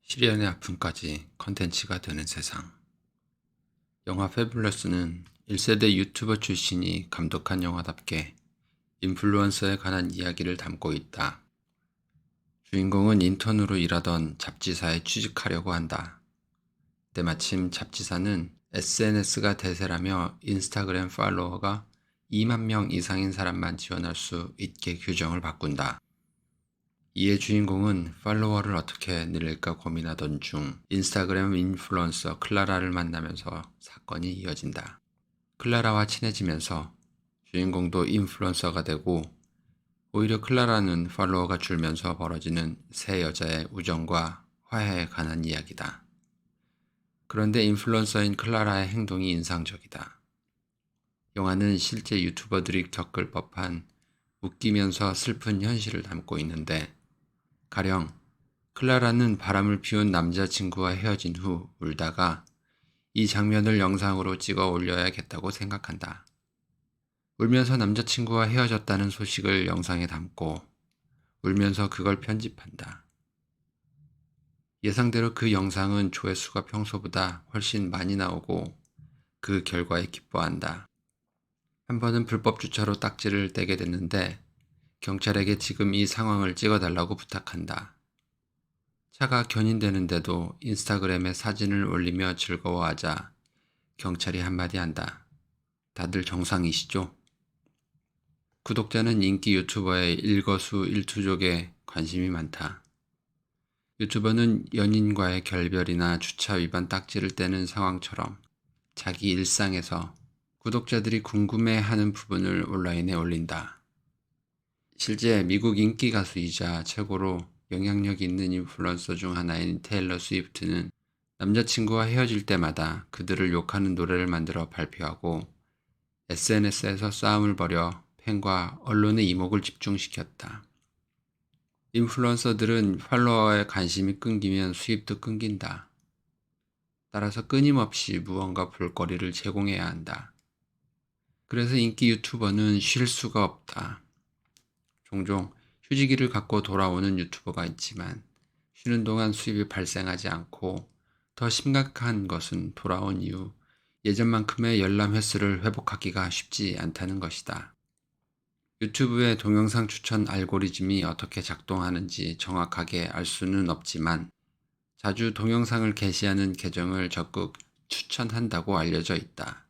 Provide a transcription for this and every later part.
시련의 아픔까지 컨텐츠가 되는 세상. 영화 패블러스는 1세대 유튜버 출신이 감독한 영화답게 인플루언서에 관한 이야기를 담고 있다. 주인공은 인턴으로 일하던 잡지사에 취직하려고 한다. 때마침 잡지사는 SNS가 대세라며 인스타그램 팔로워가 2만 명 이상인 사람만 지원할 수 있게 규정을 바꾼다. 이에 주인공은 팔로워를 어떻게 늘릴까 고민하던 중 인스타그램 인플루언서 클라라를 만나면서 사건이 이어진다. 클라라와 친해지면서 주인공도 인플루언서가 되고 오히려 클라라는 팔로워가 줄면서 벌어지는 세 여자의 우정과 화해에 관한 이야기다. 그런데 인플루언서인 클라라의 행동이 인상적이다. 영화는 실제 유튜버들이 겪을 법한 웃기면서 슬픈 현실을 담고 있는데 가령 클라라는 바람을 피운 남자친구와 헤어진 후 울다가 이 장면을 영상으로 찍어 올려야겠다고 생각한다. 울면서 남자친구와 헤어졌다는 소식을 영상에 담고 울면서 그걸 편집한다. 예상대로 그 영상은 조회수가 평소보다 훨씬 많이 나오고 그 결과에 기뻐한다. 한 번은 불법 주차로 딱지를 떼게 됐는데 경찰에게 지금 이 상황을 찍어달라고 부탁한다. 차가 견인되는데도 인스타그램에 사진을 올리며 즐거워하자 경찰이 한마디 한다. 다들 정상이시죠? 구독자는 인기 유튜버의 일거수일투족에 관심이 많다. 유튜버는 연인과의 결별이나 주차 위반 딱지를 떼는 상황처럼 자기 일상에서 구독자들이 궁금해하는 부분을 온라인에 올린다. 실제 미국 인기 가수이자 최고로 영향력 있는 인플루언서 중 하나인 테일러 스위프트는 남자친구와 헤어질 때마다 그들을 욕하는 노래를 만들어 발표하고 SNS에서 싸움을 벌여 팬과 언론의 이목을 집중시켰다. 인플루언서들은 팔로워의 관심이 끊기면 수입도 끊긴다. 따라서 끊임없이 무언가 볼거리를 제공해야 한다. 그래서 인기 유튜버는 쉴 수가 없다. 종종 휴지기를 갖고 돌아오는 유튜버가 있지만 쉬는 동안 수입이 발생하지 않고 더 심각한 것은 돌아온 이후 예전만큼의 열람 횟수를 회복하기가 쉽지 않다는 것이다. 유튜브의 동영상 추천 알고리즘이 어떻게 작동하는지 정확하게 알 수는 없지만 자주 동영상을 게시하는 계정을 적극 추천한다고 알려져 있다.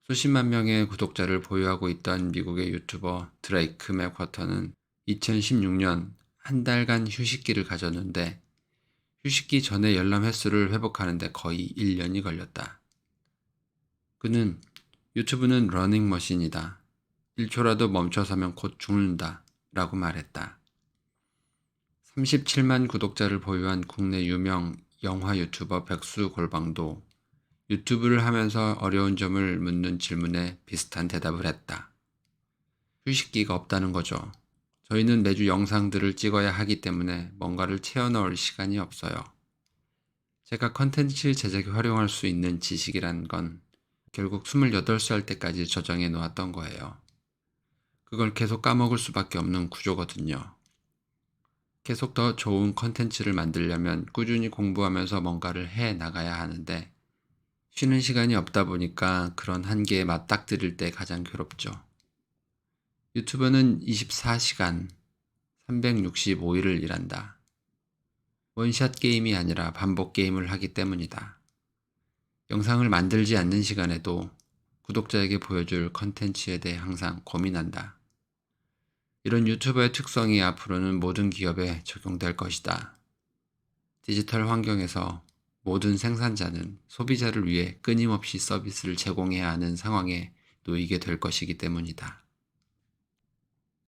수십만 명의 구독자를 보유하고 있던 미국의 유튜버 드레이크 맥쿼터는 2016년 한 달간 휴식기를 가졌는데 휴식기 전에 열람 횟수를 회복하는 데 거의 1년이 걸렸다. 그는 유튜브는 러닝머신이다. 1초라도 멈춰서면 곧 죽는다. 라고 말했다. 37만 구독자를 보유한 국내 유명 영화 유튜버 백수골방도 유튜브를 하면서 어려운 점을 묻는 질문에 비슷한 대답을 했다. 휴식기가 없다는 거죠. 저희는 매주 영상들을 찍어야 하기 때문에 뭔가를 채워 넣을 시간이 없어요. 제가 컨텐츠 제작에 활용할 수 있는 지식이란 건 결국 28살 때까지 저장해 놓았던 거예요. 그걸 계속 까먹을 수밖에 없는 구조거든요. 계속 더 좋은 컨텐츠를 만들려면 꾸준히 공부하면서 뭔가를 해 나가야 하는데 쉬는 시간이 없다 보니까 그런 한계에 맞닥뜨릴 때 가장 괴롭죠. 유튜버는 24시간 365일을 일한다. 원샷 게임이 아니라 반복 게임을 하기 때문이다. 영상을 만들지 않는 시간에도 구독자에게 보여줄 컨텐츠에 대해 항상 고민한다. 이런 유튜버의 특성이 앞으로는 모든 기업에 적용될 것이다. 디지털 환경에서 모든 생산자는 소비자를 위해 끊임없이 서비스를 제공해야 하는 상황에 놓이게 될 것이기 때문이다.